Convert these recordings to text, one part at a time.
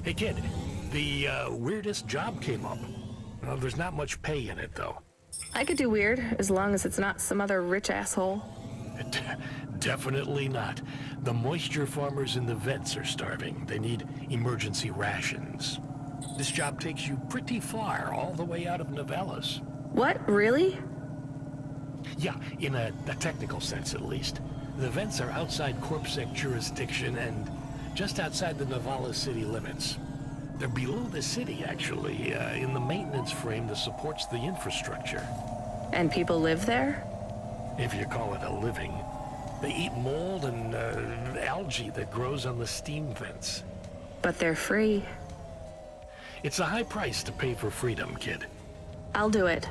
Hey kid, the weirdest job came up. There's not much pay in it though. I could do weird, as long as it's not some other rich asshole. Definitely not. The moisture farmers in the vents are starving. They need emergency rations. This job takes you pretty far, all the way out of Novellas. What, really? Yeah, in a technical sense at least. The vents are outside Corpsec jurisdiction and just outside the Novellas city limits. They're below the city, actually, in the maintenance frame that supports the infrastructure. And people live there? If you call it a living. They eat mold and algae that grows on the steam vents. But they're free. It's a high price to pay for freedom, kid. I'll do it.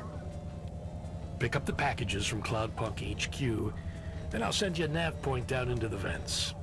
Pick up the packages from Cloudpunk HQ, then I'll send you a nav point down into the vents.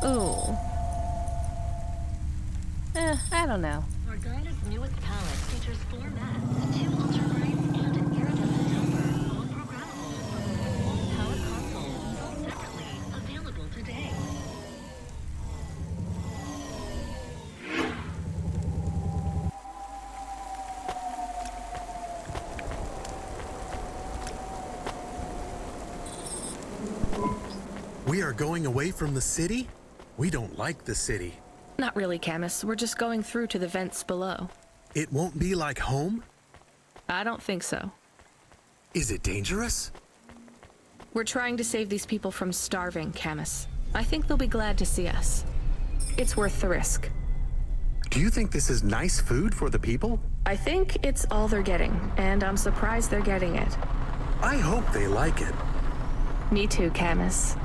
Ooh. I don't know. Morgana's newest palette features 4 mats, 2 ultrabrights, and an iridescent temper, all programmable from a full power console, sold separately, available today. We are going away from the city? We don't like the city. Not really, Camus. We're just going through to the vents below. It won't be like home? I don't think so. Is it dangerous? We're trying to save these people from starving, Camus. I think they'll be glad to see us. It's worth the risk. Do you think this is nice food for the people? I think it's all they're getting, and I'm surprised they're getting it. I hope they like it. Me too, Camus.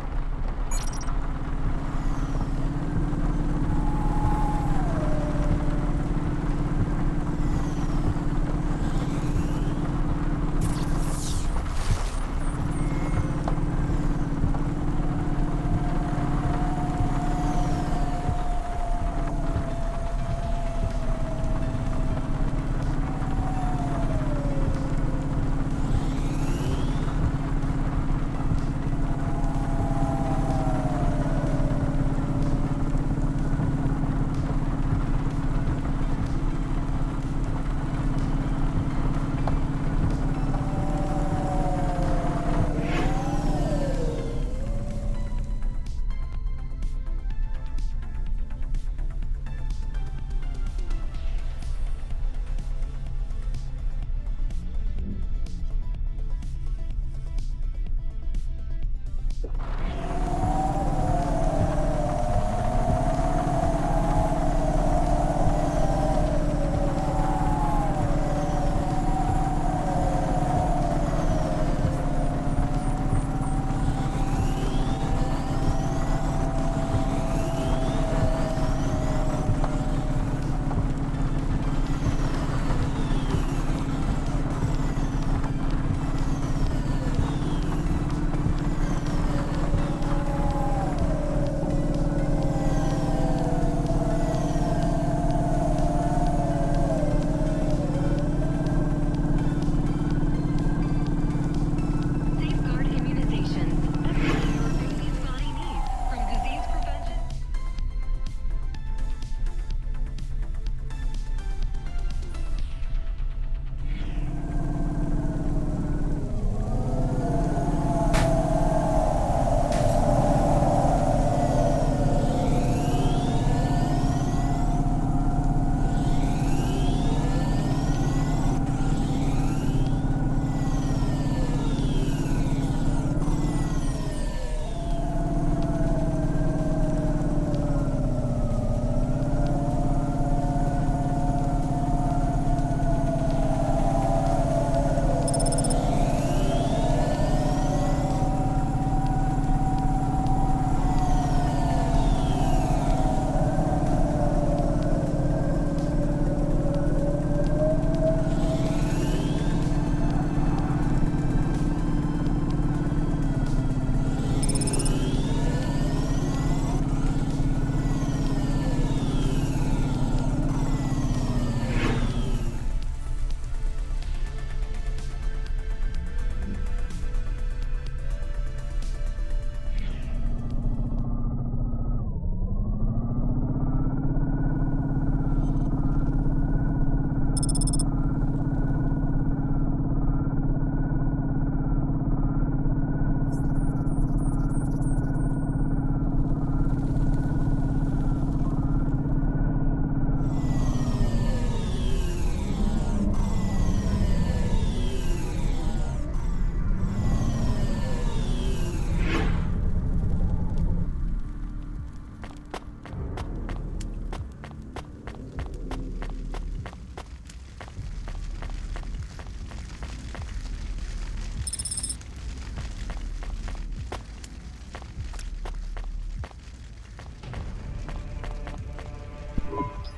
Safeguard immunizations. Everything your baby's body needs, from disease prevention.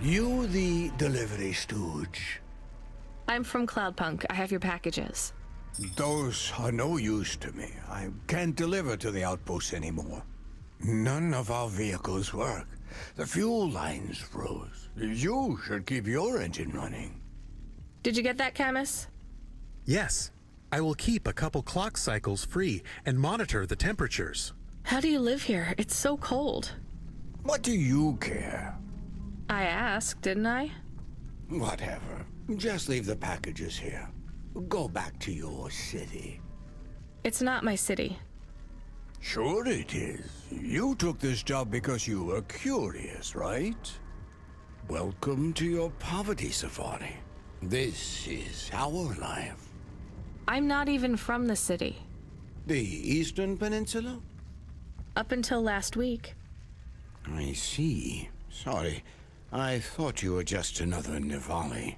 You the delivery stooge. I'm from Cloudpunk. I have your packages. Those are no use to me. I can't deliver to the outpost anymore. None of our vehicles work. The fuel lines froze. You should keep your engine running. Did you get that, Camus? Yes. I will keep a couple clock cycles free and monitor the temperatures. How do you live here? It's so cold. What do you care? I asked, didn't I? Whatever. Just leave the packages here. Go back to your city. It's not my city. Sure it is. You took this job because you were curious, right? Welcome to your poverty safari. This is our life. I'm not even from the city. The Eastern Peninsula? Up until last week. I see. Sorry. I thought you were just another Nivali.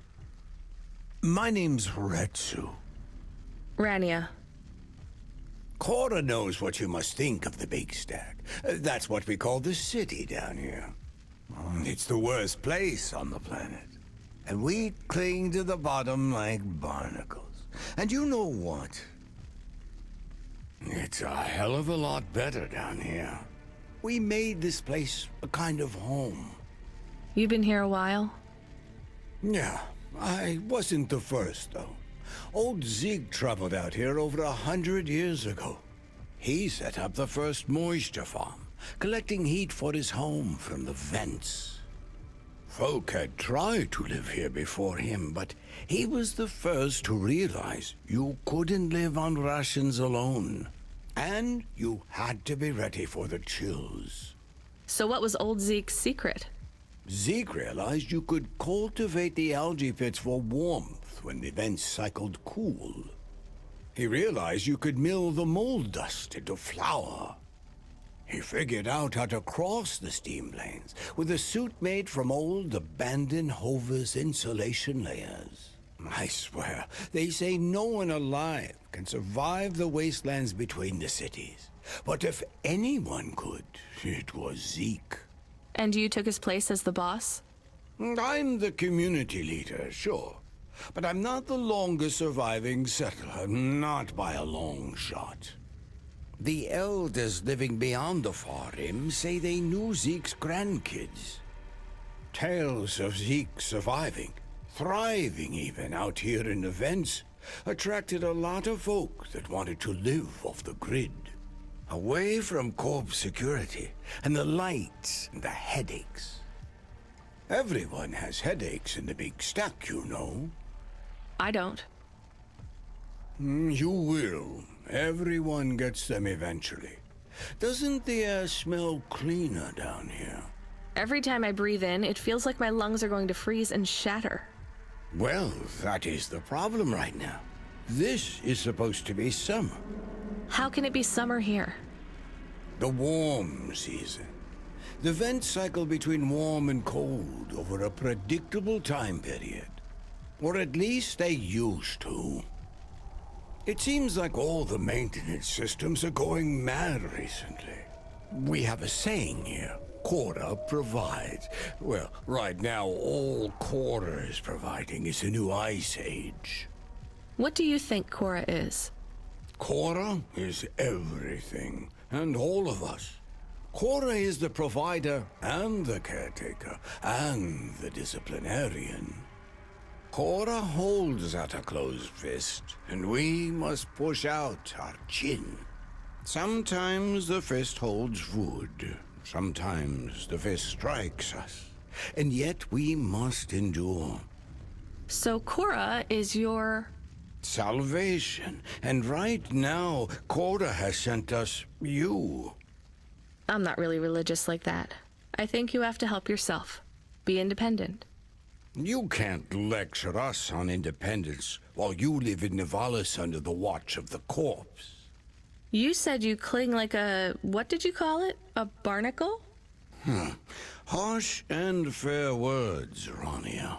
My name's Retsu. Rania. Cora knows what you must think of the Big Stack. That's what we call the city down here. It's the worst place on the planet. And we cling to the bottom like barnacles. And you know what? It's a hell of a lot better down here. We made this place a kind of home. You've been here a while? Yeah, I wasn't the first, though. Old Zeke traveled out here over 100 years ago. He set up the first moisture farm, collecting heat for his home from the vents. Folk had tried to live here before him, but he was the first to realize you couldn't live on rations alone. And you had to be ready for the chills. So what was old Zeke's secret? Zeke realized you could cultivate the algae pits for warmth when the vents cycled cool. He realized you could mill the mold dust into flour, He figured out how to cross the steam planes with a suit made from old abandoned Hover's insulation layers. I swear, they say no one alive can survive the wastelands between the cities. But if anyone could, it was Zeke. And you took his place as the boss? I'm the community leader, sure. But I'm not the longest surviving settler, not by a long shot. The elders living beyond the far rim say they knew Zeke's grandkids. Tales of Zeke surviving, thriving even out here in the vents, attracted a lot of folk that wanted to live off the grid. Away from corp security and the lights and the headaches. Everyone has headaches in the big stack, you know. I don't. You will. Everyone gets them eventually. Doesn't the air smell cleaner down here? Every time I breathe in, it feels like my lungs are going to freeze and shatter. Well, that is the problem right now. This is supposed to be summer. How can it be summer here? The warm season. The vents cycle between warm and cold over a predictable time period. Or at least they used to. It seems like all the maintenance systems are going mad recently. We have a saying here, Cora provides. Well, right now all Cora is providing is a new ice age. What do you think Cora is? Cora is everything, and all of us. Cora is the provider, and the caretaker, and the disciplinarian. Cora holds out a closed fist, and we must push out our chin. Sometimes the fist holds wood, sometimes the fist strikes us, and yet we must endure. So Cora is your... Salvation, and right now, Cora has sent us you. I'm not really religious like that. I think you have to help yourself. Be independent. You can't lecture us on independence while you live in Nivalis under the watch of the corpse. You said you cling like a... what did you call it? A barnacle? Harsh and fair words, Ronia.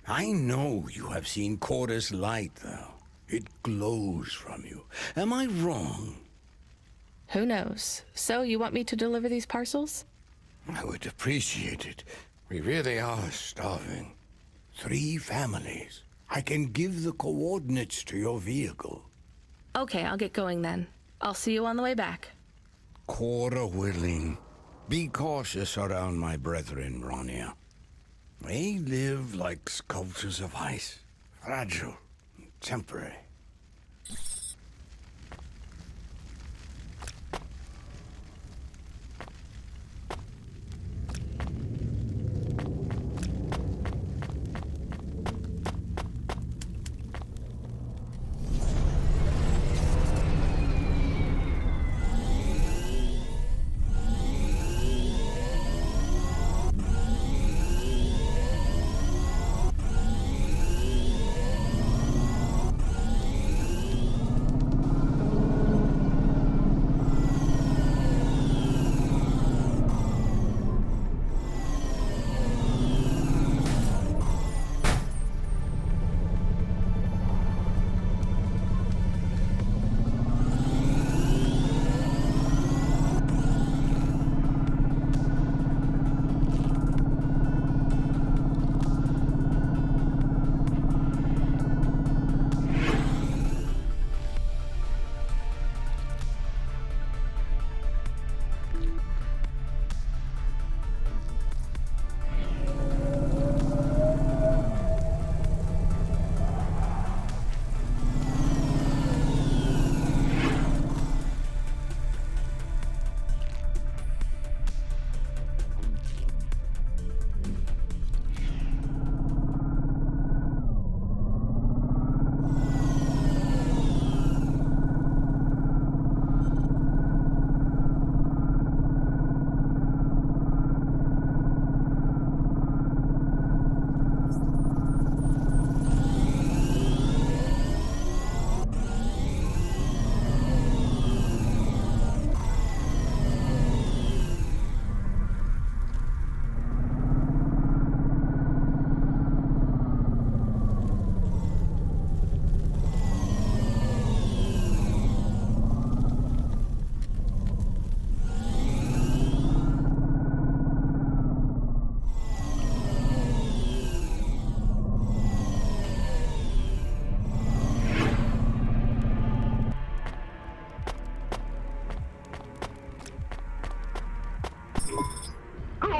I know you have seen Cora's light, though. It glows from you. Am I wrong? Who knows? So you want me to deliver these parcels? I would appreciate it. We really are starving. 3 families. I can give the coordinates to your vehicle. Okay, I'll get going then. I'll see you on the way back. Cora willing. Be cautious around my brethren, Ronia. They live like sculptures of ice. Fragile, temporary.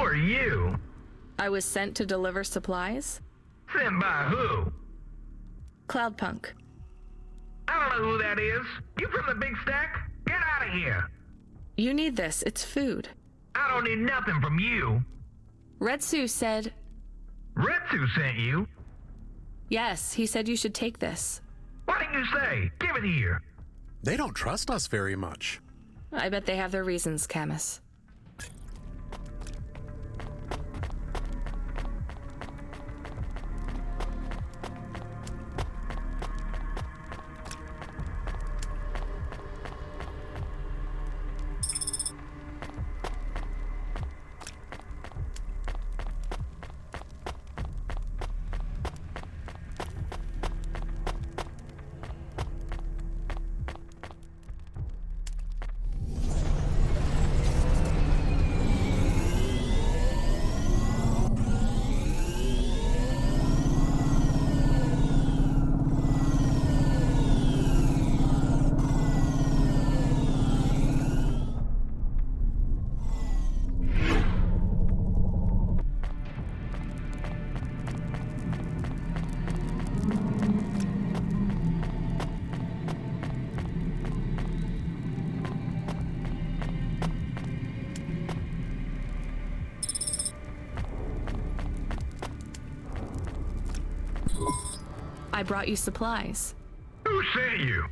are you? I was sent to deliver supplies? Sent by who? Cloudpunk. I don't know who that is. You from the big stack? Get out of here. You need this. It's food. I don't need nothing from you. Retsu said... Retsu sent you? Yes, he said you should take this. What did you say? Give it here. They don't trust us very much. I bet they have their reasons, Camus. I brought you supplies. Who sent you?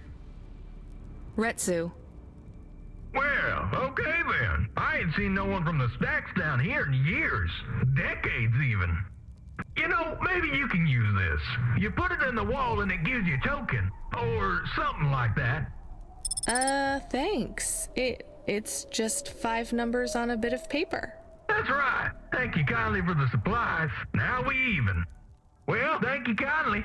Retsu. Well, okay then. I ain't seen no one from the stacks down here in years. Decades even. You know, maybe you can use this. You put it in the wall and it gives you a token. Or something like that. Thanks. It's just 5 numbers on a bit of paper. That's right. Thank you kindly for the supplies. Now we even. Well, thank you kindly.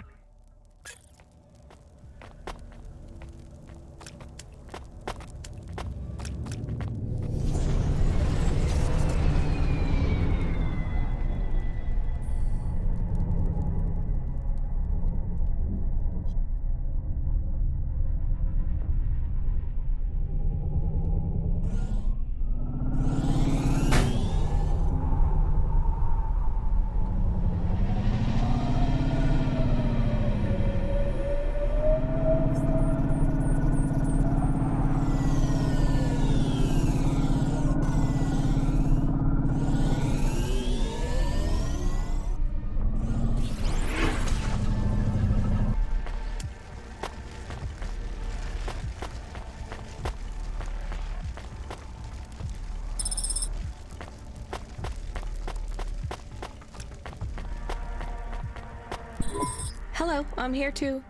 Hello, I'm here too.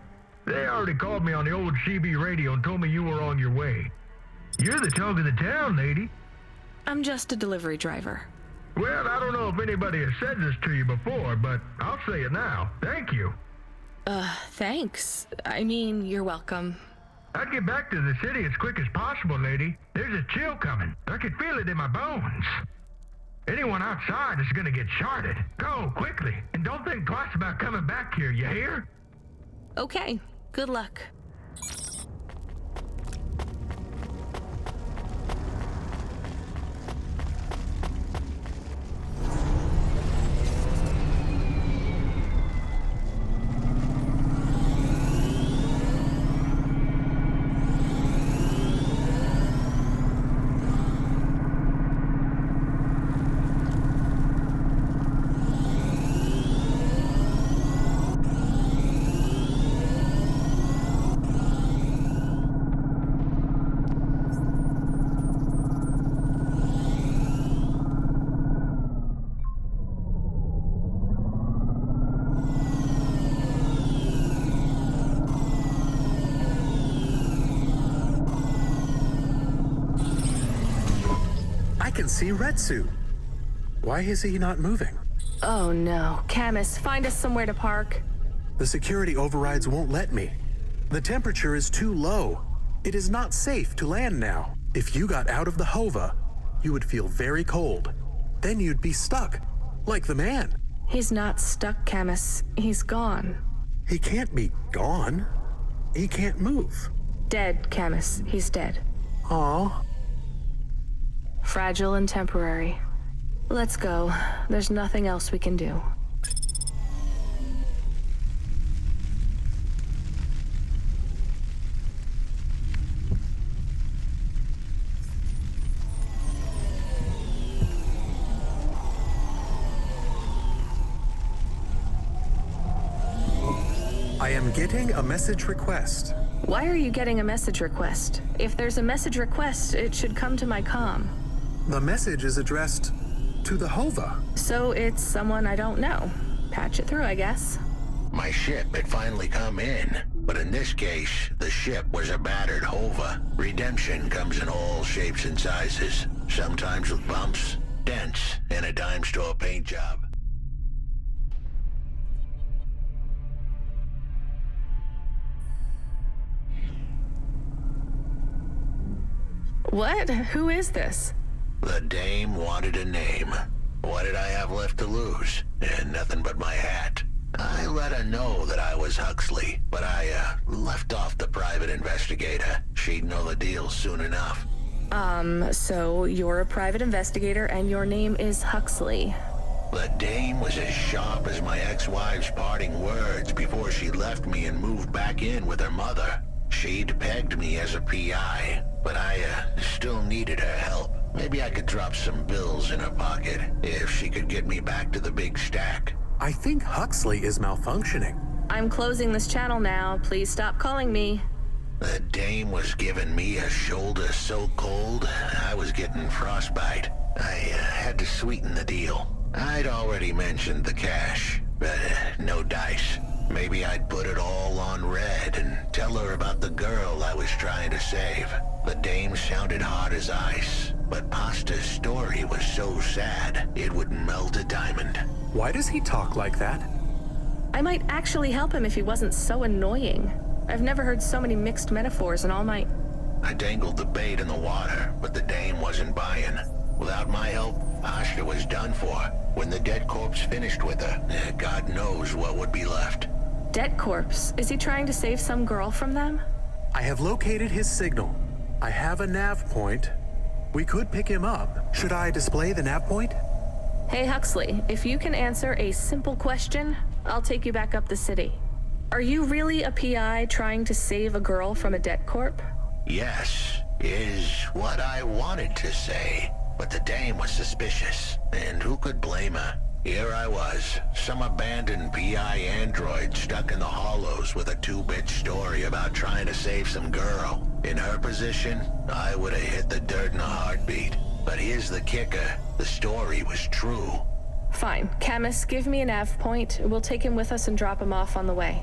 They already called me on the old CB radio and told me you were on your way. You're the talk of the town, lady. I'm just a delivery driver. Well, I don't know if anybody has said this to you before, but I'll say it now. Thank you. Thanks. I mean, you're welcome. I'd get back to the city as quick as possible, lady. There's a chill coming. I can feel it in my bones. Anyone outside is gonna get sharded. Go, quickly, and don't think twice about coming back here, you hear? Okay, good luck. I can see Retsu. Why is he not moving? Oh no. Camus, find us somewhere to park. The security overrides won't let me. The temperature is too low. It is not safe to land now. If you got out of the Hova, you would feel very cold. Then you'd be stuck, like the man. He's not stuck, Camus. He's gone. He can't be gone. He can't move. Dead, Camus. He's dead. Aw. Fragile and temporary. Let's go. There's nothing else we can do. I am getting a message request. Why are you getting a message request? If there's a message request, it should come to my comm. The message is addressed to the Hova. So it's someone I don't know. Patch it through, I guess. My ship had finally come in, but in this case, the ship was a battered Hova. Redemption comes in all shapes and sizes, sometimes with bumps, dents, and a dime store paint job. What? Who is this? The dame wanted a name. What did I have left to lose? And nothing but my hat. I let her know that I was Huxley, but I left off the private investigator. She'd know the deal soon enough. So you're a private investigator and your name is Huxley. The dame was as sharp as my ex-wife's parting words before she left me and moved back in with her mother. She'd pegged me as a PI, but I still needed her help. Maybe I could drop some bills in her pocket if she could get me back to the big stack. I think Huxley is malfunctioning. I'm closing this channel now. Please stop calling me. The dame was giving me a shoulder so cold, I was getting frostbite. I had to sweeten the deal. I'd already mentioned the cash, but no dice. Maybe I'd put it all on red and tell her about the girl I was trying to save. The dame sounded hard as ice, but Pasta's story was so sad, it would melt a diamond. Why does he talk like that? I might actually help him if he wasn't so annoying. I've never heard so many mixed metaphors in all my... I dangled the bait in the water, but the dame wasn't buying. Without my help, Asta was done for. When the dead corpse finished with her, God knows what would be left. Dead corpse? Is he trying to save some girl from them? I have located his signal. I have a nav point. We could pick him up. Should I display the nav point? Hey Huxley, if you can answer a simple question, I'll take you back up the city. Are you really a PI trying to save a girl from a debt corp? Yes, is what I wanted to say. But the dame was suspicious, and who could blame her? Here I was, some abandoned PI android stuck in the hollows with a 2-bit story about trying to save some girl. In her position, I would have hit the dirt in a heartbeat. But here's the kicker, the story was true. Fine. Camus, give me a nav point. We'll take him with us and drop him off on the way.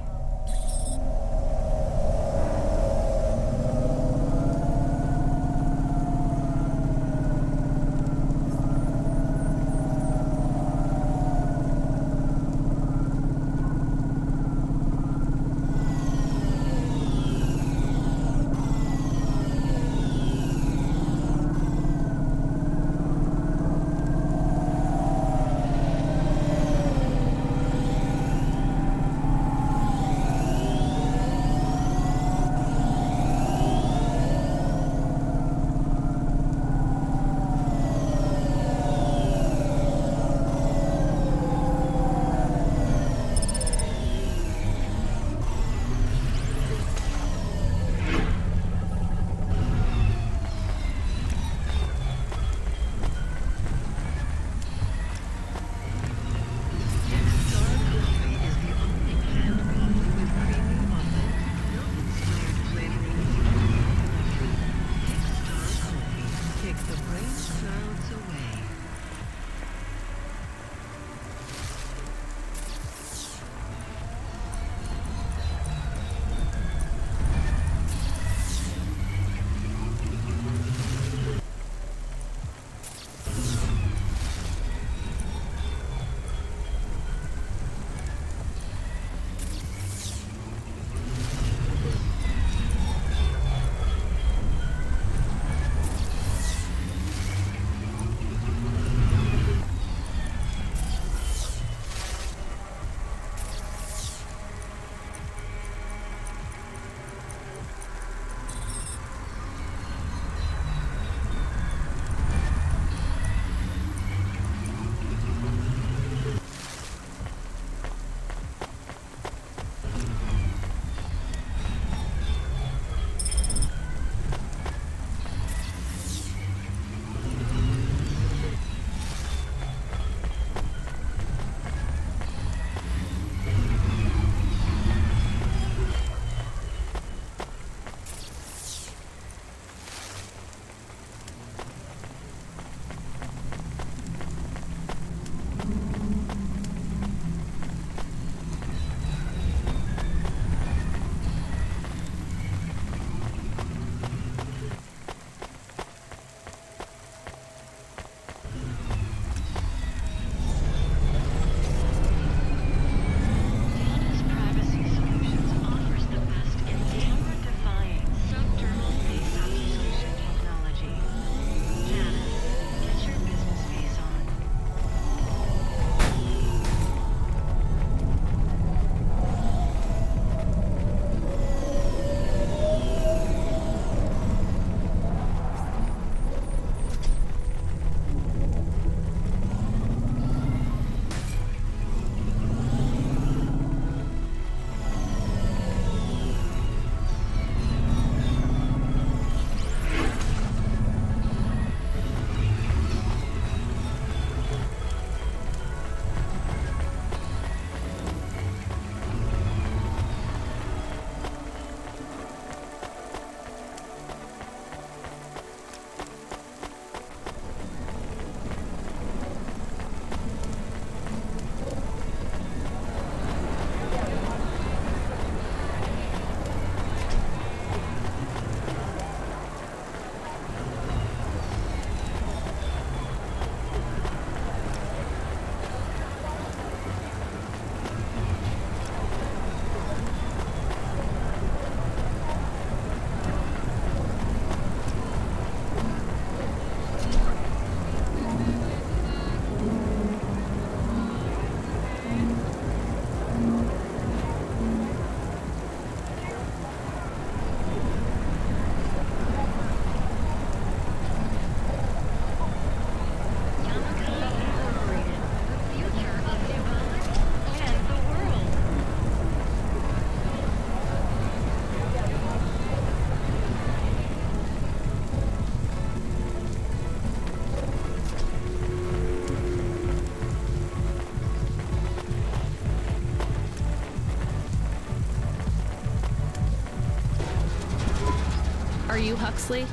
you, Huxley?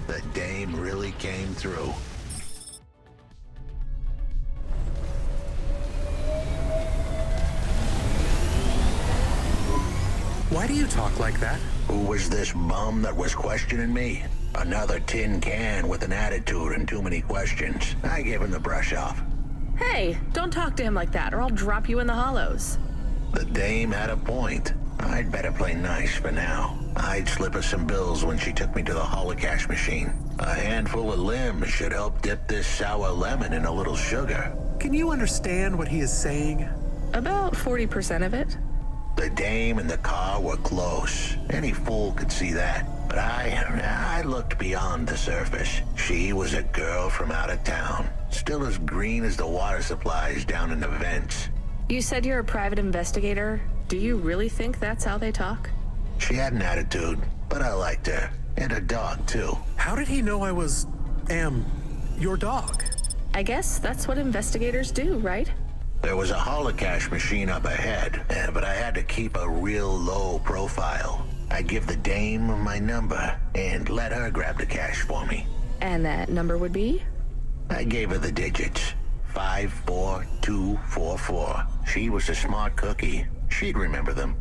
The dame really came through. Why do you talk like that? Who was this bum that was questioning me? Another tin can with an attitude and too many questions. I gave him the brush off. Hey, don't talk to him like that or I'll drop you in the hollows. The dame had a point. I'd better play nice for now. I'd slip her some bills when she took me to the holocaust machine. A handful of limbs should help dip this sour lemon in a little sugar. Can you understand what he is saying? About 40% of it. The dame and the car were close. Any fool could see that. But I looked beyond the surface. She was a girl from out of town. Still as green as the water supplies down in the vents. You said you're a private investigator. Do you really think that's how they talk? She had an attitude, but I liked her. And her dog, too. How did he know I was, your dog? I guess that's what investigators do, right? There was a holocaust machine up ahead, but I had to keep a real low profile. I'd give the dame my number and let her grab the cash for me. And that number would be? I gave her the digits. 54244. She was a smart cookie. She'd remember them.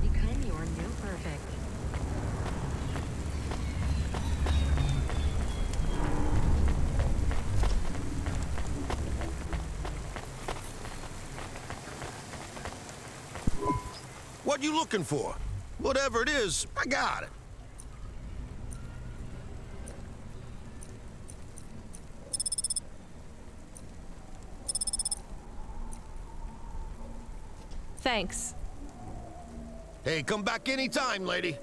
Become your new perfect. What you looking for? Whatever it is, I got it. Thanks. Hey, come back anytime, lady.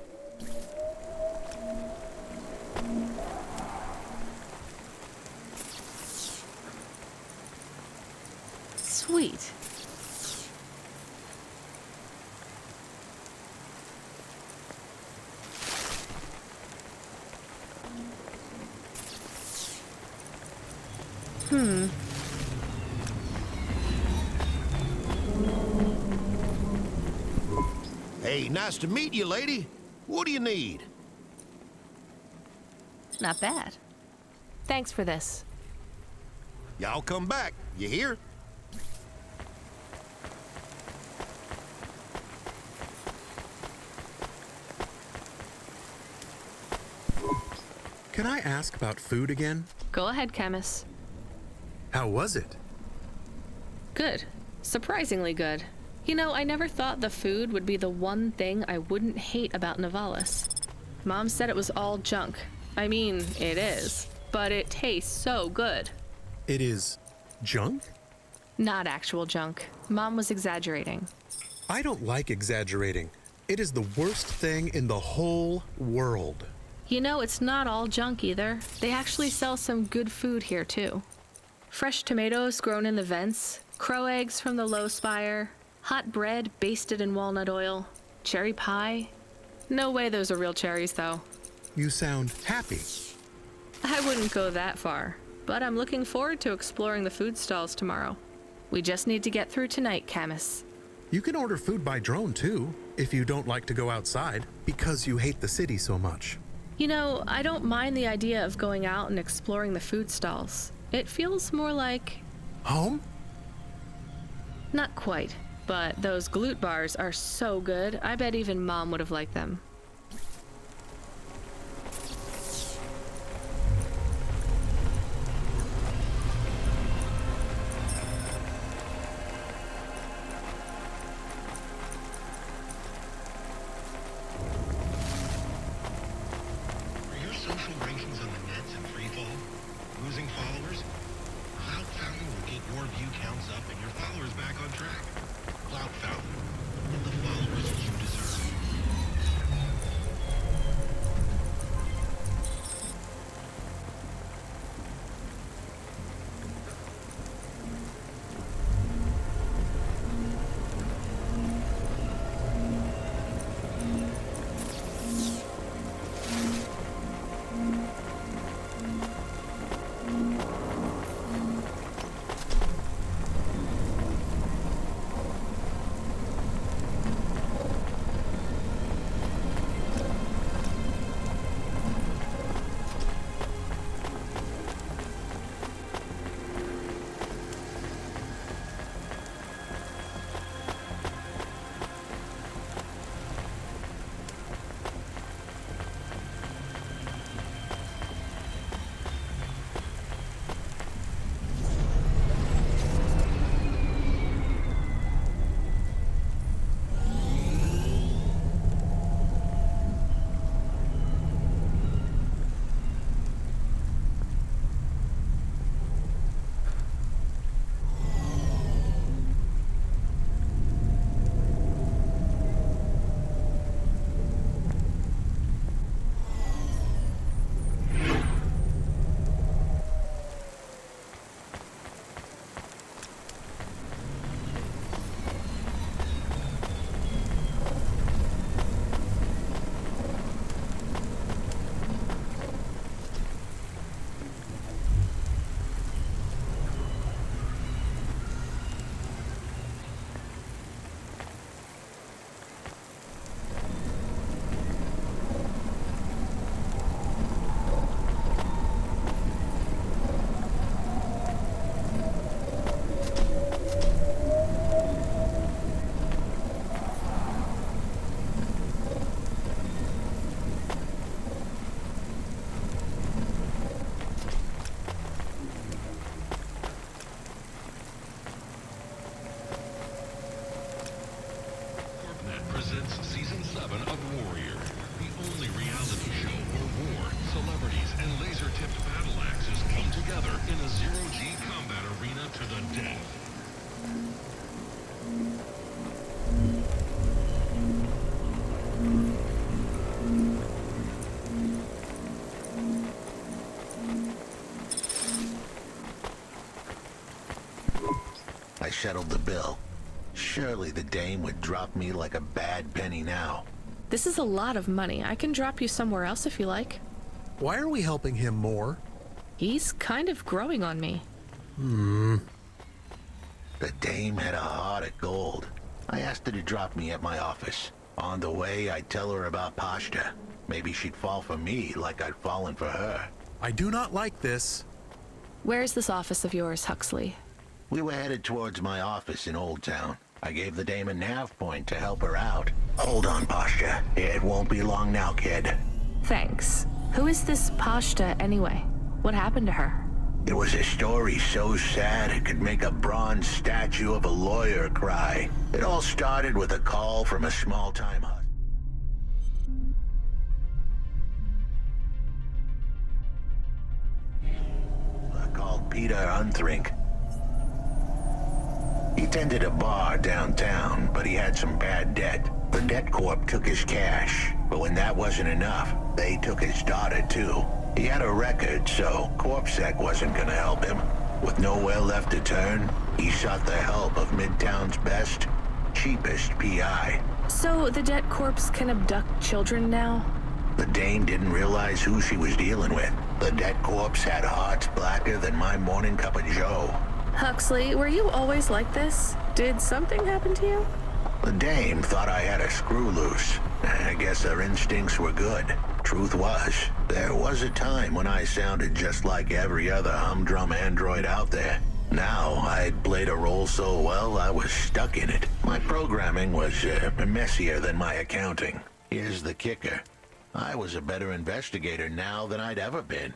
Sweet. Hey, nice to meet you, lady. What do you need? Not bad. Thanks for this. Y'all come back. You hear? Can I ask about food again? Go ahead, Camus. How was it? Good. Surprisingly good. You know, I never thought the food would be the one thing I wouldn't hate about Nivalis. Mom said it was all junk. I mean, it is. But it tastes so good. It is junk? Not actual junk. Mom was exaggerating. I don't like exaggerating. It is the worst thing in the whole world. You know, it's not all junk either. They actually sell some good food here, too. Fresh tomatoes grown in the vents, crow eggs from the low spire, hot bread basted in walnut oil, cherry pie. No way those are real cherries, though. You sound happy. I wouldn't go that far, but I'm looking forward to exploring the food stalls tomorrow. We just need to get through tonight, Camus. You can order food by drone, too, if you don't like to go outside, because you hate the city so much. You know, I don't mind the idea of going out and exploring the food stalls. It feels more like... Home? Not quite, but those glute bars are so good, I bet even Mom would have liked them. Are your social rankings on the nets in free fall? Losing followers? Cloud Fountain will get your view counts up and your followers back on track. Cloud Fountain. Get the followers you deserve. settled the bill. Surely the dame would drop me like a bad penny now. This is a lot of money. I can drop you somewhere else if you like. Why are we helping him more? He's kind of growing on me. The dame had a heart of gold. I asked her to drop me at my office. On the way, I'd tell her about Pashta. Maybe she'd fall for me like I'd fallen for her. I do not like this. Where's this office of yours, Huxley? We were headed towards my office in Old Town. I gave the dame a nav point to help her out. Hold on, Pashta. It won't be long now, kid. Thanks. Who is this Pashta, anyway? What happened to her? It was a story so sad it could make a bronze statue of a lawyer cry. It all started with a call from a small-time hustler. Called Peter Unthrink. He tended a bar downtown, but he had some bad debt. The debt corp took his cash, but when that wasn't enough, they took his daughter too. He had a record, so CorpSec wasn't gonna help him. With nowhere left to turn, he sought the help of Midtown's best, cheapest PI. So the debt corpse can abduct children now? The dame didn't realize who she was dealing with. The debt corpse had hearts blacker than my morning cup of joe. Huxley, were you always like this? Did something happen to you? The dame thought I had a screw loose. I guess her instincts were good. Truth was, there was a time when I sounded just like every other humdrum android out there. Now, I'd played a role so well, I was stuck in it. My programming was messier than my accounting. Here's the kicker. I was a better investigator now than I'd ever been.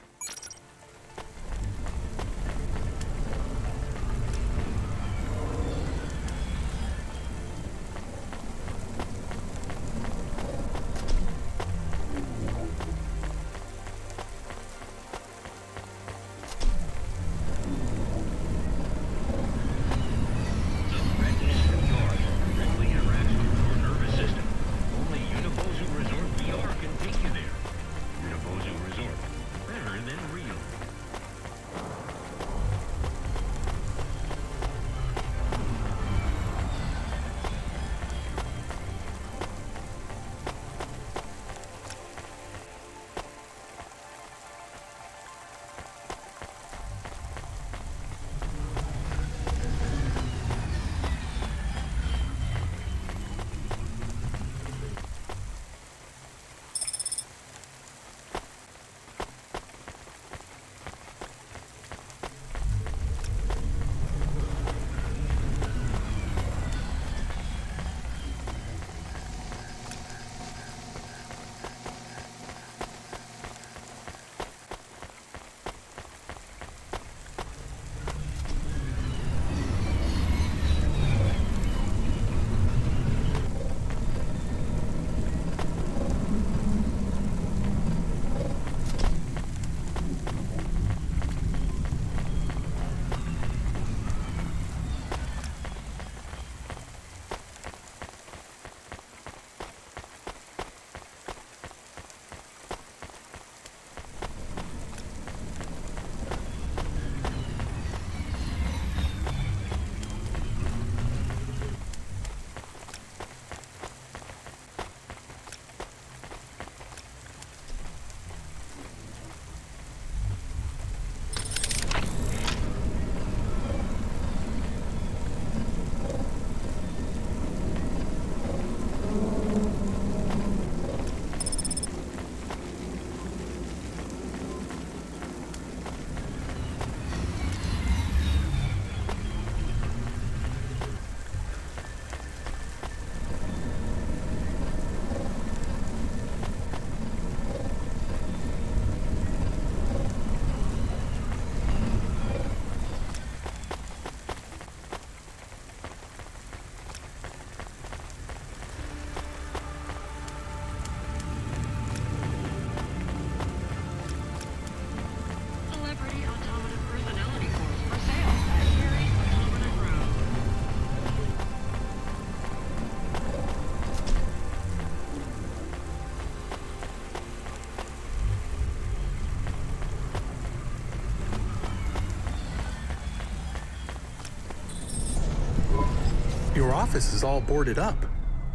office is all boarded up.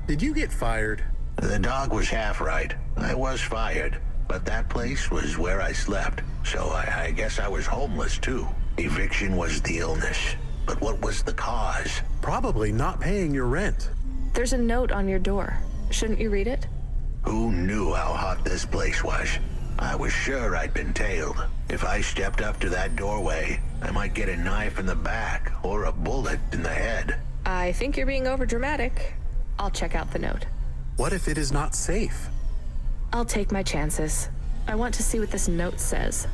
Did you get fired? The dog was half right. I was fired, but that place was where I slept, so I guess I was homeless too. Eviction was the illness, but what was the cause? Probably not paying your rent. There's a note on your door. Shouldn't you read it? Who knew how hot this place was? I was sure I'd been tailed. If I stepped up to that doorway, I might get a knife in the back or a bullet in the head. I think you're being overdramatic. I'll check out the note. What if it is not safe? I'll take my chances. I want to see what this note says.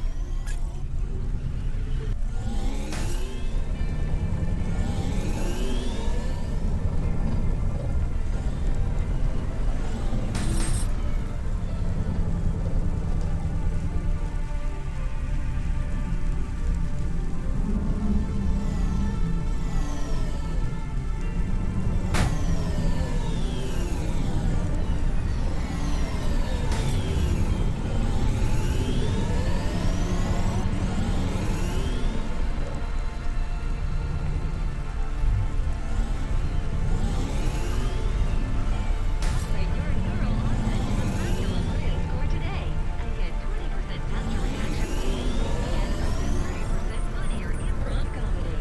Upgrade your neural onset to the Manual Alliance score today and get 20% faster reaction speed and up to 30% funnier improv comedy.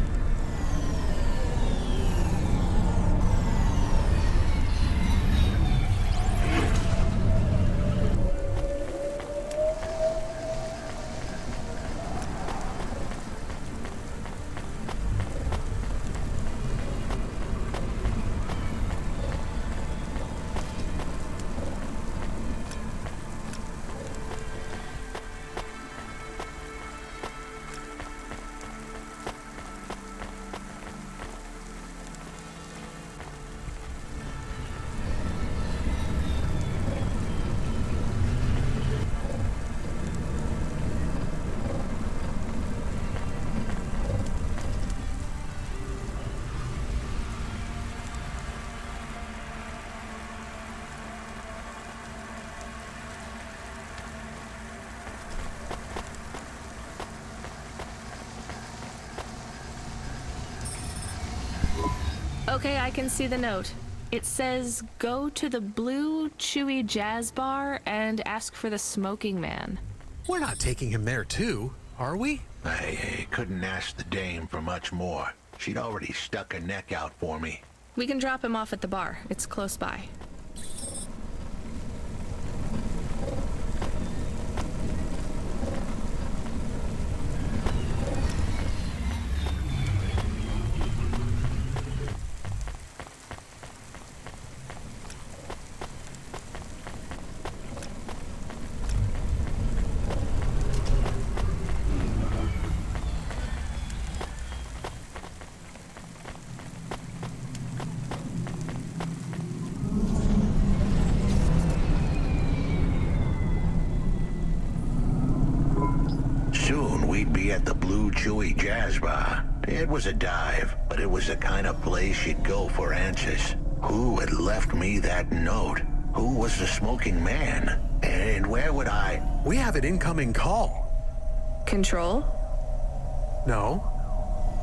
Okay, I can see the note. It says, go to the Blue Chewy Jazz Bar and ask for the smoking man. We're not taking him there too, are we? I couldn't ask the dame for much more. She'd already stuck her neck out for me. We can drop him off at the bar. It's close by. Soon we'd be at the Blue Chewy Jazz Bar. It was a dive, but it was the kind of place you'd go for answers. Who had left me that note? Who was the smoking man? And where would I... We have an incoming call. Control? No.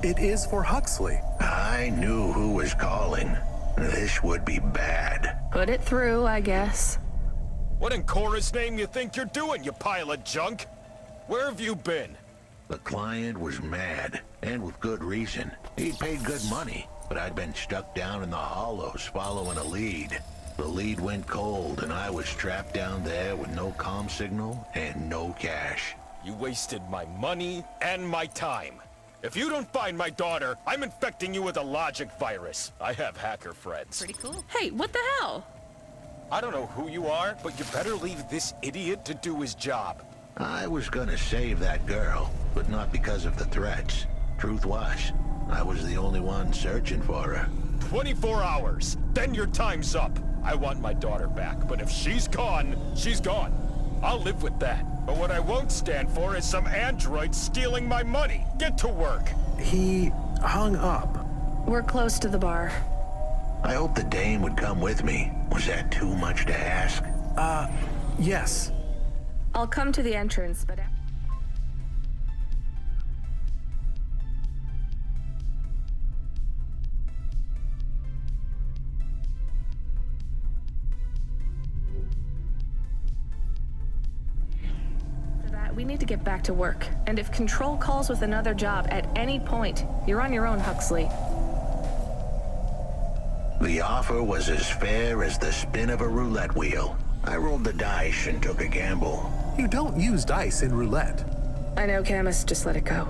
It is for Huxley. I knew who was calling. This would be bad. Put it through, I guess. What in Cora's name you think you're doing, you pile of junk? Where have you been? The client was mad, and with good reason. He'd paid good money, but I'd been stuck down in the hollows following a lead. The lead went cold, and I was trapped down there with no comm signal and no cash. You wasted my money and my time. If you don't find my daughter, I'm infecting you with a logic virus. I have hacker friends. Pretty cool. Hey, what the hell? I don't know who you are, but you better leave this idiot to do his job. I was gonna save that girl, but not because of the threats. Truth was, I was the only one searching for her. 24 hours, then your time's up. I want my daughter back, but if she's gone, she's gone. I'll live with that. But what I won't stand for is some android stealing my money. Get to work. He hung up. We're close to the bar. I hope the dame would come with me. Was that too much to ask? Yes. I'll come to the entrance, but... need to get back to work. And if Control calls with another job at any point, you're on your own, Huxley. The offer was as fair as the spin of a roulette wheel. I rolled the dice and took a gamble. You don't use dice in roulette. I know, Camus. Just let it go.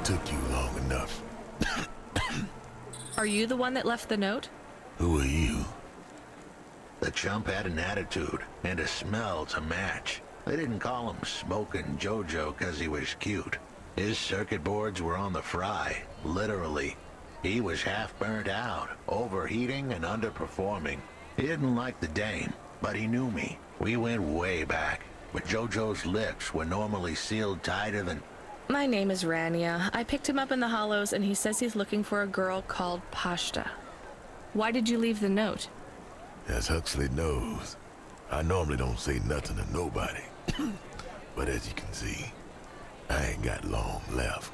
Took you long enough. Are you the one that left the note? Who are you? The chump had an attitude and a smell to match. They didn't call him Smokin' Jojo 'cause he was cute. His circuit boards were on the fry, literally. He was half burnt out, overheating and underperforming. He didn't like the dame, but he knew me. We went way back, but Jojo's lips were normally sealed tighter than... My name is Rania. I picked him up in the Hollows, and he says he's looking for a girl called Pashta. Why did you leave the note? As Huxley knows, I normally don't say nothing to nobody. But as you can see, I ain't got long left.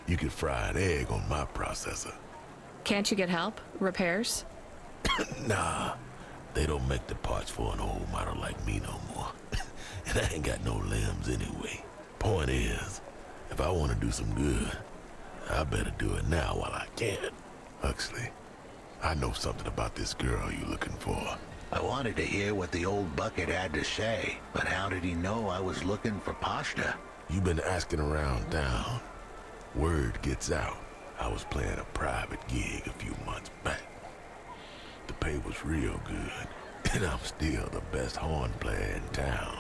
You could fry an egg on my processor. Can't you get help? Repairs? Nah, they don't make the parts for an old model like me no more. And I ain't got no limbs anyway. Point is, if I want to do some good, I better do it now while I can. Huxley, I know something about this girl you're looking for. I wanted to hear what the old bucket had to say, but how did he know I was looking for Pashta? You've been asking around town. Word gets out. I was playing a private gig a few months back. The pay was real good, and I'm still the best horn player in town.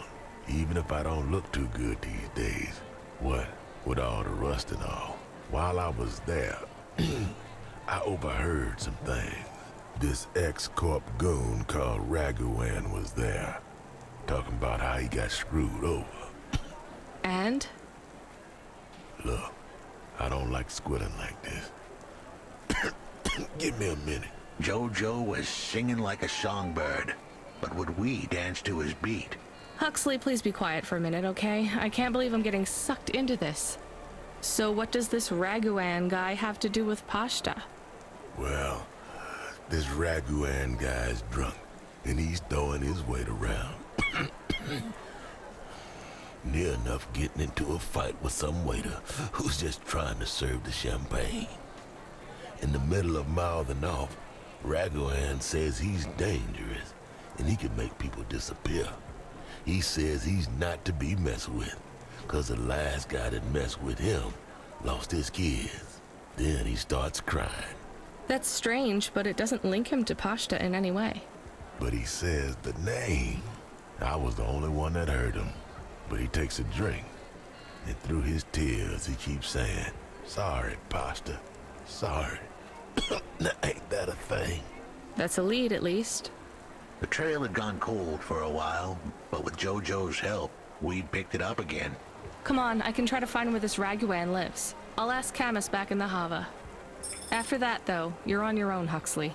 Even if I don't look too good these days. What? With all the rust and all. While I was there, I overheard some things. This ex-corp goon called Raguan was there, talking about how he got screwed over. And? Look, I don't like squilling like this. Give me a minute. Jojo was singing like a songbird, but would we dance to his beat? Huxley, please be quiet for a minute, okay? I can't believe I'm getting sucked into this. So what does this Raguan guy have to do with Pashta? Well, this Raguan guy's drunk, and he's throwing his weight around. Near enough getting into a fight with some waiter who's just trying to serve the champagne. In the middle of mouthing off, Raguan says he's dangerous, and he can make people disappear. He says he's not to be messed with, 'cause the last guy that messed with him lost his kids. Then he starts crying. That's strange, but it doesn't link him to Pashta in any way. But he says the name. I was the only one that heard him. But he takes a drink, and through his tears he keeps saying, "Sorry, Pashta, sorry." Now, ain't that a thing? That's a lead, at least. The trail had gone cold for a while, but with Jojo's help, we picked it up again. Come on, I can try to find where this Raguan lives. I'll ask Camus back in the Hava. After that, though, you're on your own, Huxley.